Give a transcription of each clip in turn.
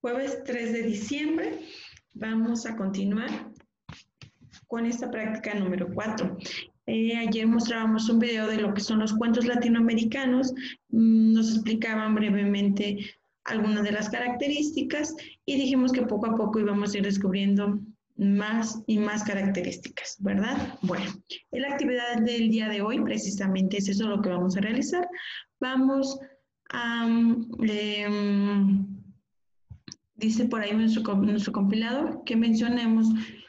Jueves 3 de diciembre, vamos a continuar con esta práctica número 4. Ayer mostrábamos un video de lo que son los cuentos latinoamericanos, nos explicaban brevemente algunas de las características y dijimos que poco a poco íbamos a ir descubriendo más y más características, ¿verdad? Bueno, en la actividad del día de hoy precisamente es eso lo que vamos a realizar. Vamos a... dice por ahí nuestro compilador que mencionemos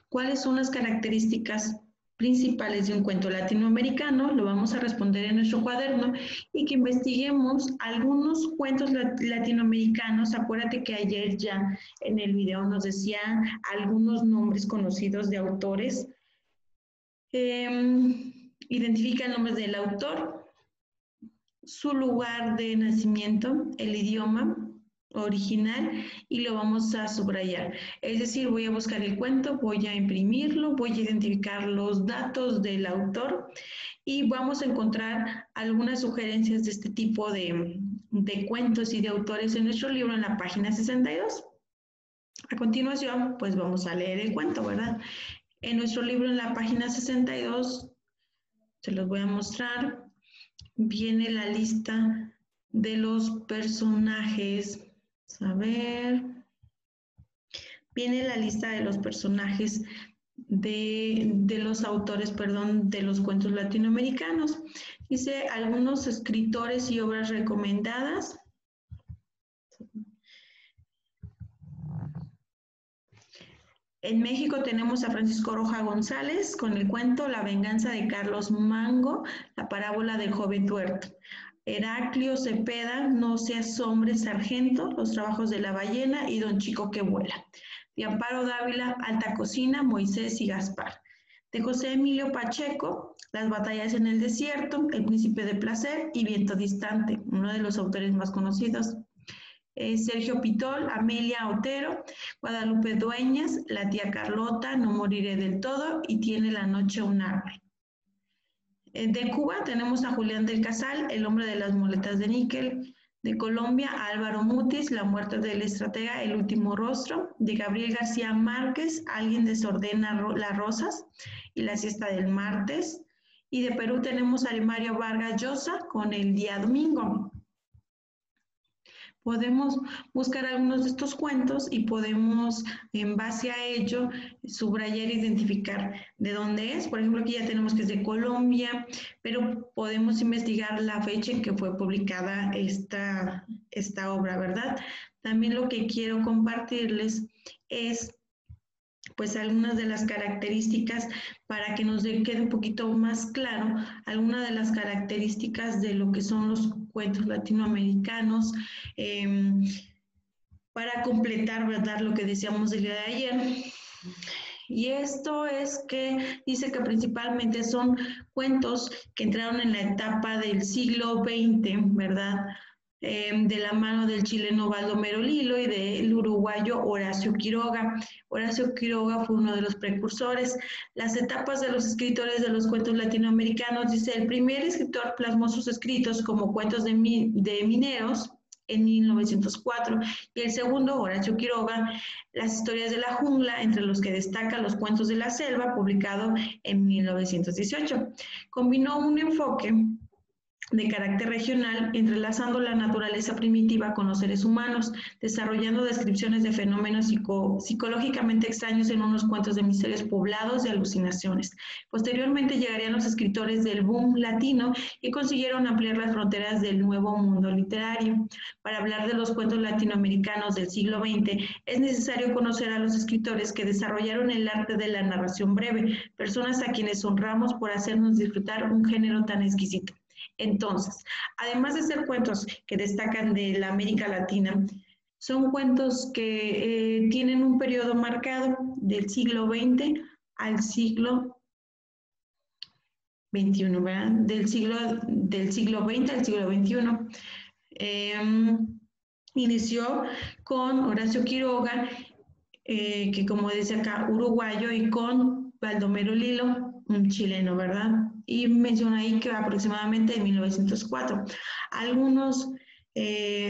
cuáles son las características principales de un cuento latinoamericano, lo vamos a responder en nuestro cuaderno, y que investiguemos algunos cuentos latinoamericanos. Acuérdate que ayer ya en el video nos decía algunos nombres conocidos de autores. Identifica el nombre del autor, su lugar de nacimiento, el idioma original, y lo vamos a subrayar. Es decir, voy a buscar el cuento, voy a imprimirlo, voy a identificar los datos del autor y vamos a encontrar algunas sugerencias de este tipo de cuentos y de autores en nuestro libro en la página 62. A continuación, pues vamos a leer el cuento, ¿verdad? En nuestro libro en la página 62, se los voy a mostrar, viene la lista de los personajes. A ver, viene la lista de los personajes de los autores, perdón, de los cuentos latinoamericanos. Dice algunos escritores y obras recomendadas. En México tenemos a Francisco Roja González con el cuento La venganza de Carlos Mango, la parábola del joven tuerto. Heraclio Cepeda, No seas hombre, sargento, Los trabajos de la ballena y Don Chico que vuela. De Amparo Dávila, Alta cocina, Moisés y Gaspar. De José Emilio Pacheco, Las batallas en el desierto, El príncipe de placer y Viento distante, uno de los autores más conocidos. Sergio Pitol, Amelia Otero, Guadalupe Dueñas, La tía Carlota, No moriré del todo y Tiene la noche un árbol. De Cuba tenemos a Julián del Casal, El hombre de las muletas de níquel. De Colombia, a Álvaro Mutis, La muerte del estratega, El último rostro. De Gabriel García Márquez, Alguien desordena las rosas y La siesta del martes. Y de Perú tenemos a Mario Vargas Llosa con El día domingo. Podemos buscar algunos de estos cuentos y podemos, en base a ello, subrayar e identificar de dónde es. Por ejemplo, aquí ya tenemos que es de Colombia, pero podemos investigar la fecha en que fue publicada esta obra, ¿verdad? También lo que quiero compartirles es pues algunas de las características para que nos quede un poquito más claro, algunas de las características de lo que son los cuentos latinoamericanos, para completar, ¿verdad?, lo que decíamos el día de ayer. Y esto es que dice que principalmente son cuentos que entraron en la etapa del siglo XX, ¿verdad?, de la mano del chileno Baldomero Lilo y del uruguayo Horacio Quiroga. Horacio Quiroga fue uno de los precursores. Las etapas de los escritores de los cuentos latinoamericanos, dice, el primer escritor plasmó sus escritos como cuentos de mineros en 1904, y el segundo, Horacio Quiroga, Las historias de la jungla, entre los que destacan Los cuentos de la selva, publicado en 1918. Combinó un enfoque de carácter regional, entrelazando la naturaleza primitiva con los seres humanos, desarrollando descripciones de fenómenos psicológicamente extraños en unos cuentos de misterios poblados de alucinaciones. Posteriormente llegarían los escritores del boom latino y consiguieron ampliar las fronteras del nuevo mundo literario. Para hablar de los cuentos latinoamericanos del siglo XX, es necesario conocer a los escritores que desarrollaron el arte de la narración breve, personas a quienes honramos por hacernos disfrutar un género tan exquisito. Entonces, además de ser cuentos que destacan de la América Latina, son cuentos que tienen un periodo marcado del siglo XX al siglo XXI, ¿verdad? Del siglo XX al siglo XXI. Inició con Horacio Quiroga, que como dice acá, uruguayo, y con Baldomero Lilo, un chileno, ¿verdad? Y menciona ahí que aproximadamente en 1904. Algunos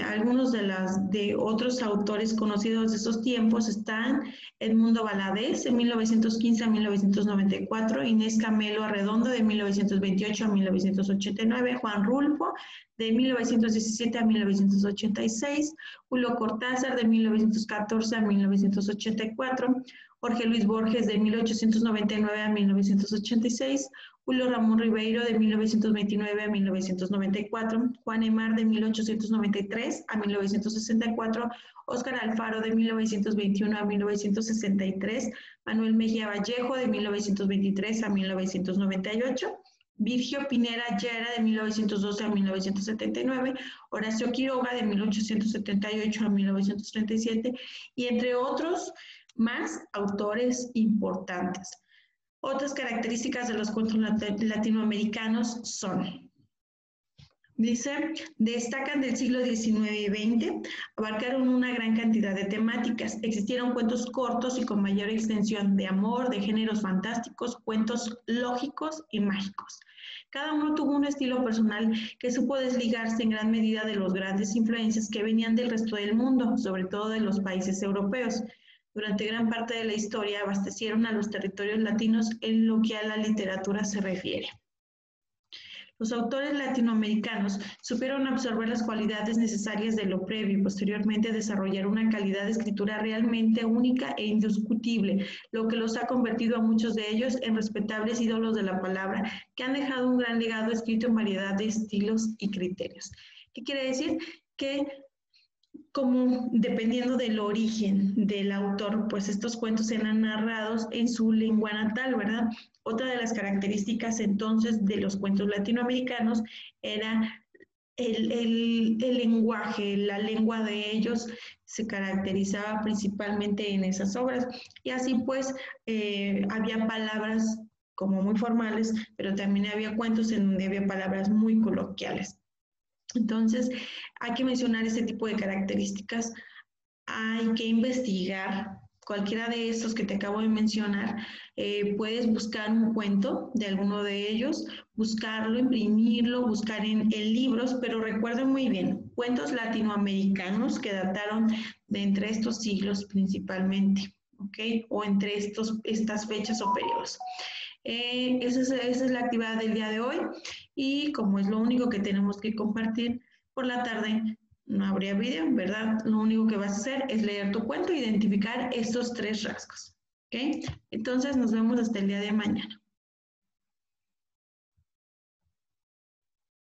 algunos de otros autores conocidos de esos tiempos están Edmundo Valadez, de 1915 a 1994, Inés Camelo Arredondo, de 1928 a 1989, Juan Rulfo, de 1917 a 1986, Julio Cortázar, de 1914 a 1984, Jorge Luis Borges, de 1899 a 1986, Julio Ramón Ribeiro, de 1929 a 1994, Juan Emar, de 1893 a 1964, Óscar Alfaro, de 1921 a 1963, Manuel Mejía Vallejo, de 1923 a 1998, Virgilio Pinera Llera, de 1912 a 1979, Horacio Quiroga, de 1878 a 1937, y entre otros más autores importantes. Otras características de los cuentos latinoamericanos son, dice, destacan del siglo XIX y XX, abarcaron una gran cantidad de temáticas. Existieron cuentos cortos y con mayor extensión de amor, de géneros fantásticos, cuentos lógicos y mágicos. Cada uno tuvo un estilo personal que supo desligarse en gran medida de las grandes influencias que venían del resto del mundo, sobre todo de los países europeos. Durante gran parte de la historia abastecieron a los territorios latinos en lo que a la literatura se refiere. Los autores latinoamericanos supieron absorber las cualidades necesarias de lo previo y posteriormente desarrollar una calidad de escritura realmente única e indiscutible, lo que los ha convertido a muchos de ellos en respetables ídolos de la palabra, que han dejado un gran legado escrito en variedad de estilos y criterios. ¿Qué quiere decir? Que como dependiendo del origen del autor, pues estos cuentos eran narrados en su lengua natal, ¿verdad? Otra de las características entonces de los cuentos latinoamericanos era el lenguaje, la lengua de ellos se caracterizaba principalmente en esas obras, y así pues había palabras como muy formales, pero también había cuentos en donde había palabras muy coloquiales. Entonces, hay que mencionar ese tipo de características, hay que investigar cualquiera de estos que te acabo de mencionar. Puedes buscar un cuento de alguno de ellos, buscarlo, imprimirlo, buscar en libros, pero recuerden muy bien, cuentos latinoamericanos que dataron de entre estos siglos principalmente, ¿ok? O entre estas fechas o periodos. Esa es la actividad del día de hoy, y como es lo único que tenemos que compartir por la tarde, no habría video, ¿verdad? Lo único que vas a hacer es leer tu cuento e identificar estos 3 rasgos, ¿ok? Entonces nos vemos hasta el día de mañana.